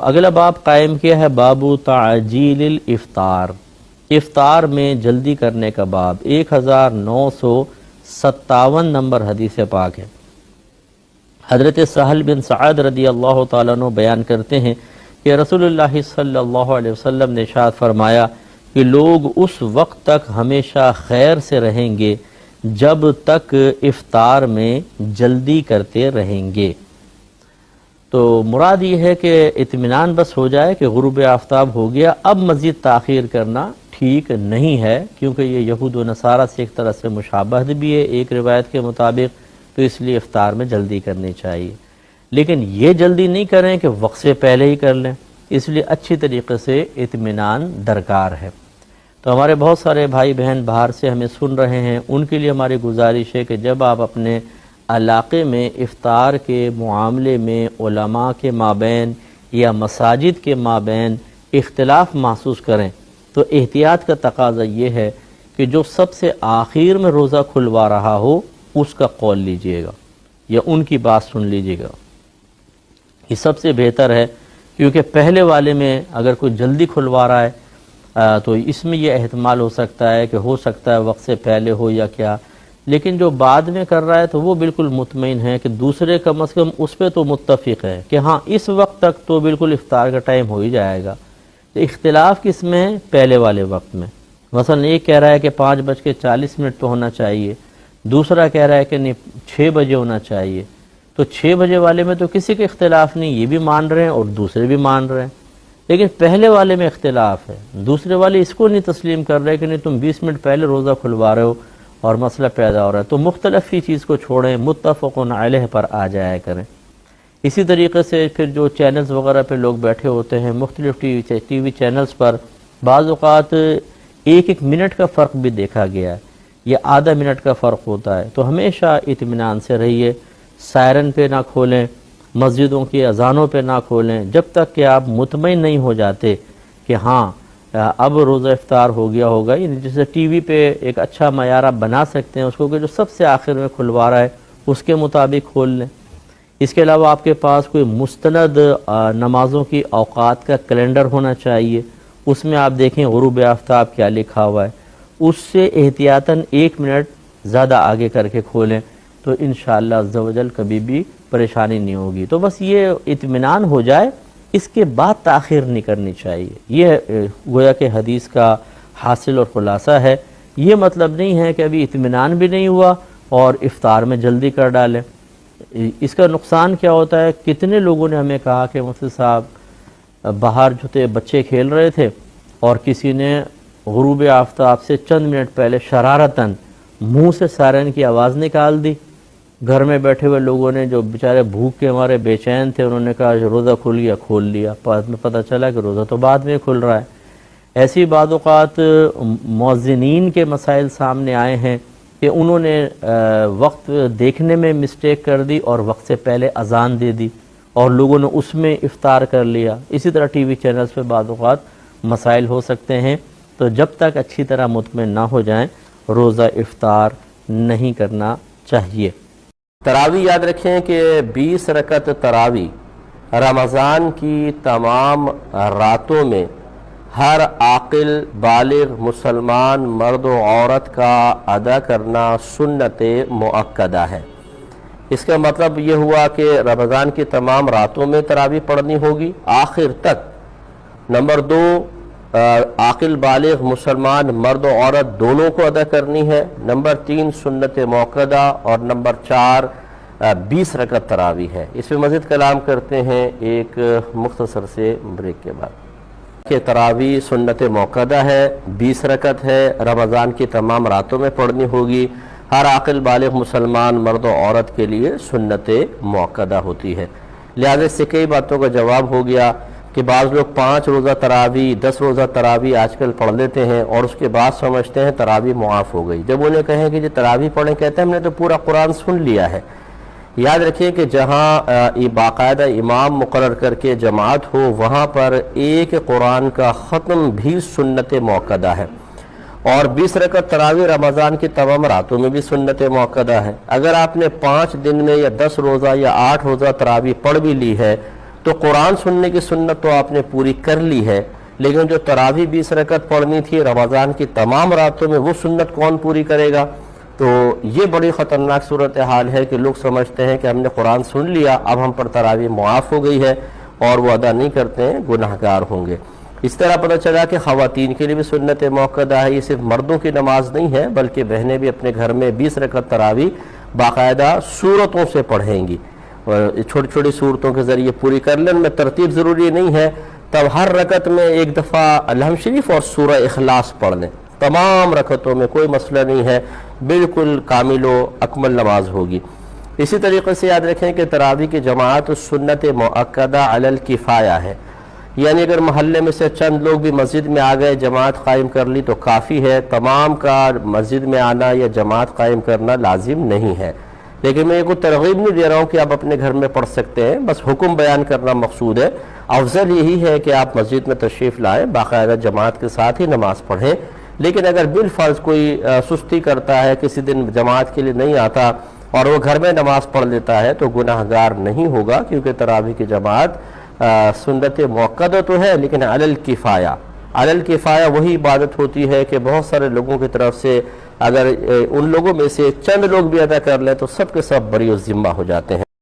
اگلا باب قائم کیا ہے بابو تعجیل الافطار، افطار میں جلدی کرنے کا باب، 1957 نمبر حدیث پاک ہے۔ حضرت سہل بن سعد رضی اللہ تعالیٰ عنہ بیان کرتے ہیں کہ رسول اللہ صلی اللہ علیہ وسلم نے ارشاد فرمایا کہ لوگ اس وقت تک ہمیشہ خیر سے رہیں گے جب تک افطار میں جلدی کرتے رہیں گے۔ تو مراد یہ ہے کہ اطمینان بس ہو جائے کہ غروب آفتاب ہو گیا، اب مزید تاخیر کرنا ٹھیک نہیں ہے، کیونکہ یہ یہود و نصارہ سے ایک طرح سے مشابہت بھی ہے ایک روایت کے مطابق، تو اس لیے افطار میں جلدی کرنی چاہیے۔ لیکن یہ جلدی نہیں کریں کہ وقت سے پہلے ہی کر لیں، اس لیے اچھی طریقے سے اطمینان درکار ہے۔ تو ہمارے بہت سارے بھائی بہن باہر سے ہمیں سن رہے ہیں، ان کے لیے ہماری گزارش ہے کہ جب آپ اپنے علاقے میں افطار کے معاملے میں علماء کے مابین یا مساجد کے مابین اختلاف محسوس کریں تو احتیاط کا تقاضا یہ ہے کہ جو سب سے آخر میں روزہ کھلوا رہا ہو اس کا قول لیجئے گا یا ان کی بات سن لیجئے گا، یہ سب سے بہتر ہے، کیونکہ پہلے والے میں اگر کوئی جلدی کھلوا رہا ہے تو اس میں یہ احتمال ہو سکتا ہے کہ ہو سکتا ہے وقت سے پہلے ہو یا کیا، لیکن جو بعد میں کر رہا ہے تو وہ بالکل مطمئن ہے کہ دوسرے کم از کم اس پہ تو متفق ہے کہ ہاں اس وقت تک تو بالکل افطار کا ٹائم ہو ہی جائے گا۔ اختلاف کس میں ہے؟ پہلے والے وقت میں، مثلا ایک کہہ رہا ہے کہ 5:40 پہ ہونا چاہیے، دوسرا کہہ رہا ہے کہ نہیں 6 بجے ہونا چاہیے، تو 6 بجے والے میں تو کسی کے اختلاف نہیں، یہ بھی مان رہے ہیں اور دوسرے بھی مان رہے ہیں، لیکن پہلے والے میں اختلاف ہے، دوسرے والے اس کو نہیں تسلیم کر رہے کہ نہیں تم 20 منٹ پہلے روزہ کھلوا رہے ہو اور مسئلہ پیدا ہو رہا ہے، تو مختلف ہی چیز کو چھوڑیں، متفقن علیہ پر آ جایا کریں۔ اسی طریقے سے پھر جو چینلز وغیرہ پہ لوگ بیٹھے ہوتے ہیں، مختلف ٹی وی چینلز پر بعض اوقات 1 منٹ کا فرق بھی دیکھا گیا ہے یا آدھا منٹ کا فرق ہوتا ہے، تو ہمیشہ اطمینان سے رہیے، سائرن پہ نہ کھولیں، مسجدوں کی اذانوں پہ نہ کھولیں جب تک کہ آپ مطمئن نہیں ہو جاتے کہ ہاں اب روزہ افطار ہو گیا ہوگا۔ یعنی جیسے ٹی وی پہ ایک اچھا معیار آپ بنا سکتے ہیں اس کو کہ جو سب سے آخر میں کھلوا رہا ہے اس کے مطابق کھول لیں۔ اس کے علاوہ آپ کے پاس کوئی مستند نمازوں کی اوقات کا کیلنڈر ہونا چاہیے، اس میں آپ دیکھیں غروب آفتاب کیا لکھا ہوا ہے، اس سے احتیاطاً 1 منٹ زیادہ آگے کر کے کھولیں تو انشاءاللہ عز و جل کبھی بھی پریشانی نہیں ہوگی۔ تو بس یہ اطمینان ہو جائے، اس کے بعد تاخیر نہیں کرنی چاہیے، یہ گویا کہ حدیث کا حاصل اور خلاصہ ہے۔ یہ مطلب نہیں ہے کہ ابھی اطمینان بھی نہیں ہوا اور افطار میں جلدی کر ڈالیں۔ اس کا نقصان کیا ہوتا ہے؟ کتنے لوگوں نے ہمیں کہا کہ مفتی صاحب باہر جو تھے بچے کھیل رہے تھے اور کسی نے غروب آفتاب سے چند منٹ پہلے شرارتاً منہ سے سائرن کی آواز نکال دی، گھر میں بیٹھے ہوئے لوگوں نے جو بیچارے بھوک کے ہمارے بے چین تھے انہوں نے کہا روزہ کھل گیا، کھول لیا، بعد میں پتہ چلا کہ روزہ تو بعد میں کھل رہا ہے۔ ایسی بعض اوقات مؤذنین کے مسائل سامنے آئے ہیں کہ انہوں نے وقت دیکھنے میں مسٹیک کر دی اور وقت سے پہلے اذان دے دی اور لوگوں نے اس میں افطار کر لیا۔ اسی طرح ٹی وی چینلز پہ بعض اوقات مسائل ہو سکتے ہیں، تو جب تک اچھی طرح مطمئن نہ ہو جائیں روزہ افطار نہیں کرنا چاہیے۔ تراوی یاد رکھیں کہ 20 رکعت تراوی رمضان کی تمام راتوں میں ہر عاقل بالغ مسلمان مرد و عورت کا ادا کرنا سنت مؤکدہ ہے۔ اس کا مطلب یہ ہوا کہ رمضان کی تمام راتوں میں تراوی پڑھنی ہوگی آخر تک۔ نمبر 2، عاقل بالغ مسلمان مرد و عورت دونوں کو ادا کرنی ہے۔ نمبر 3 سنت موقدہ، اور نمبر 4 20 رکعت تراوی ہے۔ اس میں مزید کلام کرتے ہیں ایک مختصر سے بریک کے بعد کہ تراوی سنت موقدہ ہے، 20 رکعت ہے، رمضان کی تمام راتوں میں پڑھنی ہوگی، ہر عاقل بالغ مسلمان مرد و عورت کے لیے سنت موقدہ ہوتی ہے۔ لہذا اس سے کئی باتوں کا جواب ہو گیا کہ بعض لوگ 5 روزہ تراوی 10 روزہ تراوی آج کل پڑھ لیتے ہیں اور اس کے بعد سمجھتے ہیں تراوی معاف ہو گئی۔ جب انہیں کہیں کہ یہ تراوی پڑھیں، کہتے ہیں ہم نے تو پورا قرآن سن لیا ہے۔ یاد رکھیں کہ جہاں باقاعدہ امام مقرر کر کے جماعت ہو وہاں پر ایک قرآن کا ختم بھی سنت موقدہ ہے، اور 20 رکعت تراوی رمضان کی تمام راتوں میں بھی سنت موقدہ ہے۔ اگر آپ نے 5 دن میں یا 10 روزہ یا 8 روزہ تراوی پڑھ بھی لی ہے تو قرآن سننے کی سنت تو آپ نے پوری کر لی ہے، لیکن جو تراویح 20 رکعت پڑھنی تھی رمضان کی تمام راتوں میں، وہ سنت کون پوری کرے گا؟ تو یہ بڑی خطرناک صورتحال ہے کہ لوگ سمجھتے ہیں کہ ہم نے قرآن سن لیا، اب ہم پر تراویح معاف ہو گئی ہے، اور وہ ادا نہیں کرتے ہیں، گناہگار ہوں گے۔ اس طرح پتہ چلا کہ خواتین کے لیے بھی سنت موقدہ ہے، یہ صرف مردوں کی نماز نہیں ہے بلکہ بہنیں بھی اپنے گھر میں 20 رکعت تراویح باقاعدہ سورتوں سے پڑھیں گی، اور چھوٹی چھوٹی صورتوں کے ذریعے پوری کر لیں۔ ان میں ترتیب ضروری نہیں ہے، تب ہر رکعت میں ایک دفعہ الحمد شریف اور سورہ اخلاص پڑھ لیں، تمام رکعتوں میں کوئی مسئلہ نہیں ہے، بالکل کامل و اکمل نماز ہوگی۔ اسی طریقے سے یاد رکھیں کہ تراویح کی جماعت سنت مؤکدہ علی الکفایہ ہے، یعنی اگر محلے میں سے چند لوگ بھی مسجد میں آ گئے، جماعت قائم کر لی تو کافی ہے، تمام کا مسجد میں آنا یا جماعت قائم کرنا لازم نہیں ہے۔ لیکن میں یہ کوئی ترغیب نہیں دے رہا ہوں کہ آپ اپنے گھر میں پڑھ سکتے ہیں، بس حکم بیان کرنا مقصود ہے۔ افضل یہی ہے کہ آپ مسجد میں تشریف لائیں، باقاعدہ جماعت کے ساتھ ہی نماز پڑھیں، لیکن اگر بالفرض کوئی سستی کرتا ہے، کسی دن جماعت کے لیے نہیں آتا اور وہ گھر میں نماز پڑھ لیتا ہے تو گناہگار نہیں ہوگا، کیونکہ تراویح کی جماعت سنت موقدہ تو ہے لیکن علی الکفایہ۔ علی الکفایہ وہی عبادت ہوتی ہے کہ بہت سارے لوگوں کی طرف سے اگر ان لوگوں میں سے چند لوگ بھی ادا کر لیں تو سب کے سب بری الذمہ ہو جاتے ہیں۔